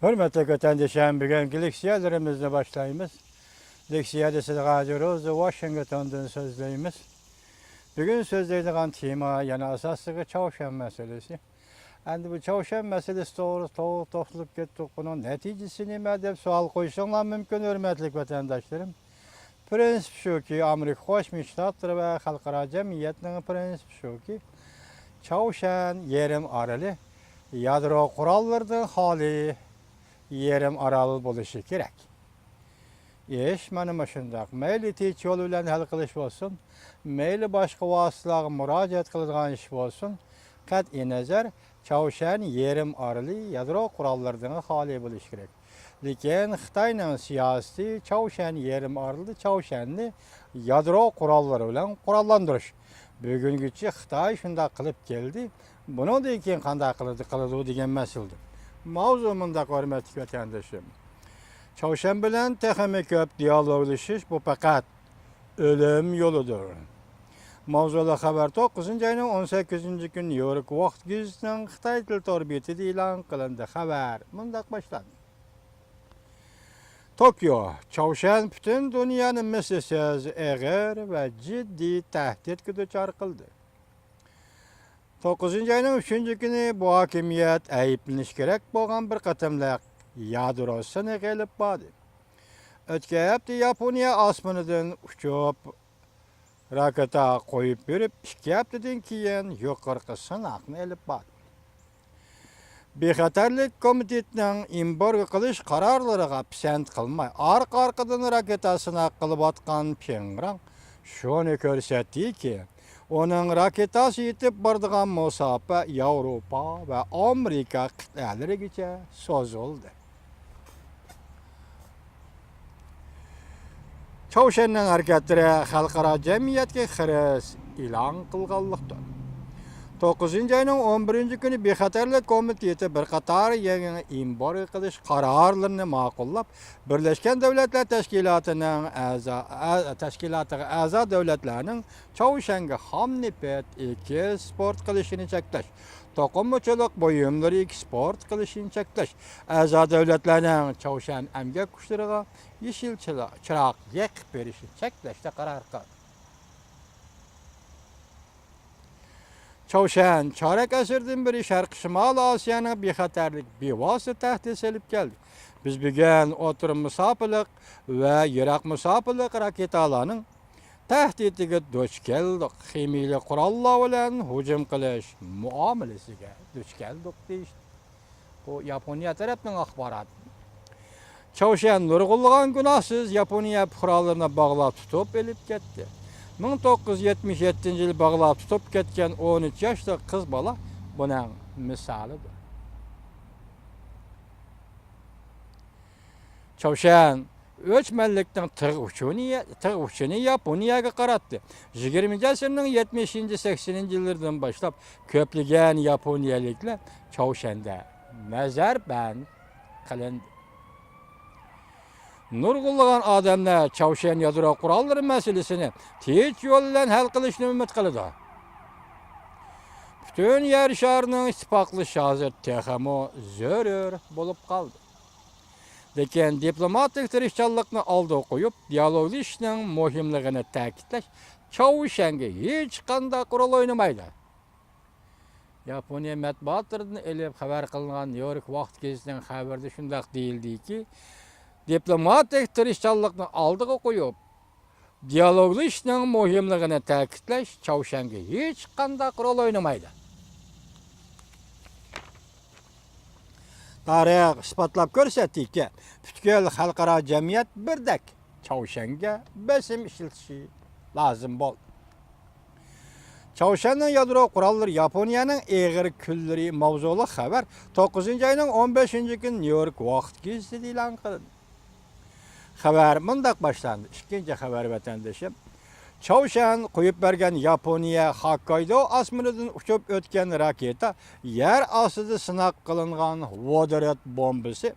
Hürmetli vatandaşlarım, bugün leksiyalarımızla başlayımız. Leksiyada sizi Radyo Washington'dan sözleyimiz. Bugün sözleydiğin tema yani asaslığı Çavuşan meselesi. Endi bu Çavuşan meselesi doğru topluluk gettik. Bunun neticesi nime dep sual koyuşunlar mümkün hürmetli vatandaşlarım. Prensip şu ki Amerika Koşmuş Ştatları ve Halkara Cemiyeti'nin prensip şu ki Çavuşan yerim aralı yadro kurallardan hali yerim aralı buluşu gerek. İş benim aşındak. Meyli teç yol bilen hal kılış olsun, meyli başka vasıtalara müracaat kılıngan iş olsun, kat'i nazar Çavuşan yerim aralı yadro kurallardan hali buluş gerek. Lekin Xitayning siyosati Çavuşan yerim aralı Çavuşanni yadro kuralları bilen kurallandırış. Bugünküçe Xitay şunda kılıp geldi. Bunu da keyin qanday qiladi degan masaladir. Mavzumunda hurmatli vatandoshim. Çavuşan bilan texmi ko'p dialoglashish bu faqat o'lim yo'lidir. Mavzuda xabar 9-ayning 18-kungi New York vaqt gazetining Xitoy til torbiyatida e'lon qilindi. Xabar mundaq boshlandi. Tokyo, Çavuşan bütün dunyoni mislsiz og'ir va jiddiy tahdidga duchor qildi. 9-ayning 3-kuni bu hokimiyat ayblanish kerak bo'lgan bir qatimliq yadrosini g'ilib bordi. O'tgan hafta Yaponiya osmonidan uchib raketa qo'yib berib, 2 haftadan keyin yuqorqi sinoqni olib bordi. Bexatarlik komitetining embargo qilish qarorlariga pisand qilmay, orqa-orqadan raketa sinoq qilib atgan Pyongyang shuni ko'rsatdiki, onun raketasi yetib bordigan masofa Yevropa va Amerika qit'alarigacha so'zildi. Çavuşanning harakatlari xalqaro jamiyatga xiris e'lon qilganlikdir. 9-ayning 11-kuni Bexatarlik komiteti bir qator yangi embargo qilish qarorlarini ma'qullab, Birlashgan Davlatlar Tashkilotiga a'zo davlatlarning Çavuşanga xom neft eksport qilishini cheklash, to'qimachilik buyumlari eksport qilishini cheklash, a'zo davlatlarning Çavuşan emgak kuchlariga yeshil chiroq yoqib berishini cheklashda qaror qildi. Çavuşan chorak asrdan beri Sharq Shimol Osiyoning bexatarlik bevosita tahdid solib keldi. Biz bugun o'tir musofirlik va yiroq musofirlik raketalarning tahdidiga duch keldik. Ximiyli qurollar bilan hujum qilish muomalasiga duch keldik deyishdi. Bu Yaponiya tarafining axboroti. Çavuşan nurg'ulg'an gunohsiz Yaponiya fuqarolarini bog'lab tutib elib ketdi. 1977-yil bog'lab tutib ketgan 13 yoshli qiz bola buning misolidir. Çavuşan o'chmanlikning tig' uchini Yaponiyaga qaratdi. 20-asrning 70-80-yillardan boshlab ko'plagan yaponiyaliklar Çavuşanda nazarband qilindi. Nurg'ulg'an odamlar Çavuşan yadro qurollari masalasini tez yo'l bilan hal qilishni umid qiladi. Butun yer sharining ittifoqlashi hozir texmo zarur bo'lib qoldi. Lekin diplomatik tirishchanlikni oldiga qo'yib, dialoglasishning muhimligini ta'kidlash Çavuşanga hech qanday qurol o'ynamaydi. Yaponiya matbuotidan elib xabar qilingan New York vaqt gazetining xabarida shunday deyildiki, diplomatik tirishchanlikni oldiga qo'yib, dialoglasishning muhimligini ta'kidlash Çavuşanga hech qanday qurol o'ynamaydi. Tarix isbotlab ko'rsatdiki, butkul xalqaro jamiyat birdek Çavuşanga bosim ishlatishi lozim bo'ldi. Çavuşanning yadro qurollari Yaponiyaning eg'ir kunlari mavzuli xabar 9-ayning 15-kuni New York vaqt gazetida e'lon qilindi. Xabar mundaq boshlandi. Ikkinchi xabar vatandoshim. Çavuşan qo'yib bergan Yaponiya Hokkaydo osmonidan uchib o'tgan raketa yer ostida sinoq qilingan vodorod bombasi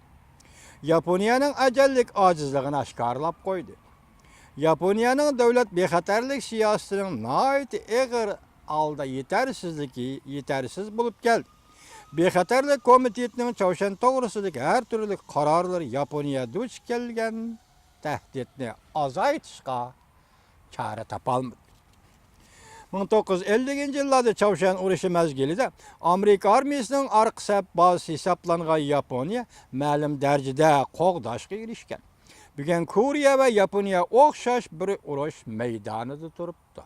Yaponiyaning ajallik ojizligini oshkorlab qo'ydi. Yaponiyaning davlat bexatarlik siyosatining nihoyat og'ir alda yetarsiz bo'lib keldi. Bexatarlık Komitetinin Çavuşan toğrusudaki her türlü kararları Yaponiya duç kelgen tehditini azaytışqa çare tapalmadı. 1950 yıllarda Çavuşan uruşu mezgilide Amerika armiyasının arka sep bazı hesaplanğan Yaponiya ma'lum derecede qoğdaşqa erişken. Bugün Koriya ve Yaponiya oxşaş bir uruş meydanıda turuptu.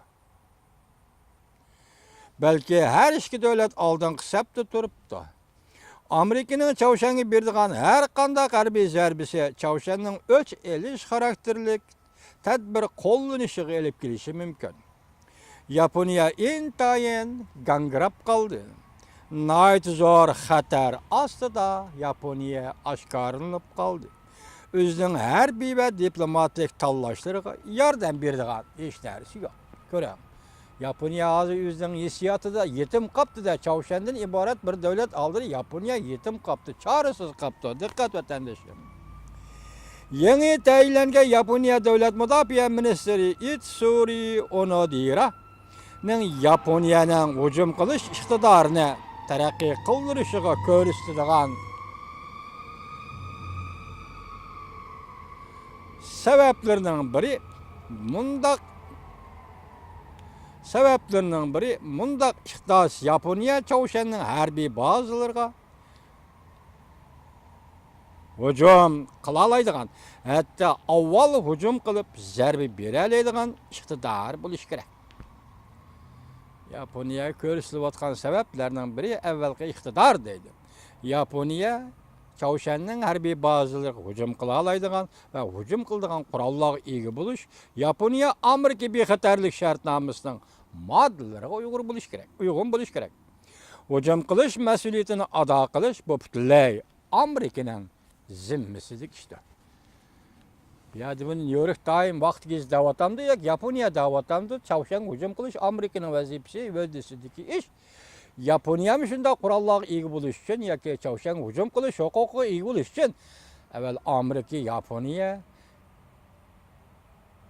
Belki her iki devlet aldığın septe turuptu. Amerika'nın Çavuşan'a berdiğan her qanday harbiy zarbisi Çavuşan'ın öç eliş karakterlik tedbir qo'llanışıga elip kelişi mümkün. Yaponiya intayin gangrab kaldı. Nayt zor xatar aslında Yaponiya aşkarlanıp kaldı. Özünün hərbi ve diplomatik tallaşlarına yardım berdiğan hiç neresi yok. Görəm. Yaponiya azı özünün hissiyatı da yetim kaptı da Çavuşan'dan ibaret bir devlet aldı. Yaponiya yetim kaptı, çaresiz kaptı. Dikkat vatandaşım. Yeni tayinlengen Yaponiya Devlet Müdafiə Ministeri Itsuri Onodira-ның Yaponiya'nın hücum kılış iktidarını terakki kıldırışıga körüstüdüğen sebeplerinin biri mundaq iqtas Yaponiya Çavuşan'ın harbiy bazılarga hücum kılalaydıgan, hatta avval hücum kılıp zerbi berelaydıgan iqtidar buluş gerek. Yaponiya körüsülüp atkan sebeplerinin biri evvelki iqtidar deydi. Yaponiya Çavuşan'ın harbiy bazılarga hücum kılalaydıgan ve hücum kıldığan kurallarga ega buluş, Yaponiya Amerika bexatarlik şartnamasının maddelerine uygun buluş gerek. Hücum kılış mesuliyetini ada kılış bu butunlay Amerika'nın zimmesidik işte. Ya bunun yörük daim vakti gez davatamdı ya Yaponiya davatamdı. Çavuşan hücum kılış Amerika'nın vazifesi völdüsüdeki iş. Yaponiya mı şunda kurallarga ega buluş için ya ki Çavuşan hücum kılış hukuku ega buluş için evvel Amerika Yaponiya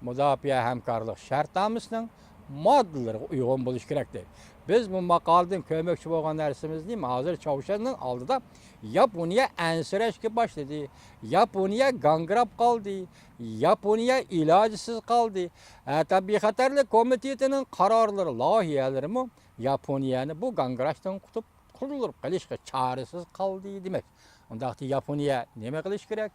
Müdafiə hemkarlık şartnamasının maddelerine uygun buluş gerektir. Biz bu makaldan kömekçi bolğan dersimiz değil mi? Hazır Çavuşan'ın aldıda Yaponiya ensüreşke başladı. Yaponiya gangrab kaldı. Yaponiya ilacısız kaldı. Hatta Bexatarlık Komitetinin kararları, lahiyeleri mi Yaponiya'nı bu gangraştan kurtulup kalışka çaresiz kaldı demek. Ondaqda Yaponiya neme kılış gerek?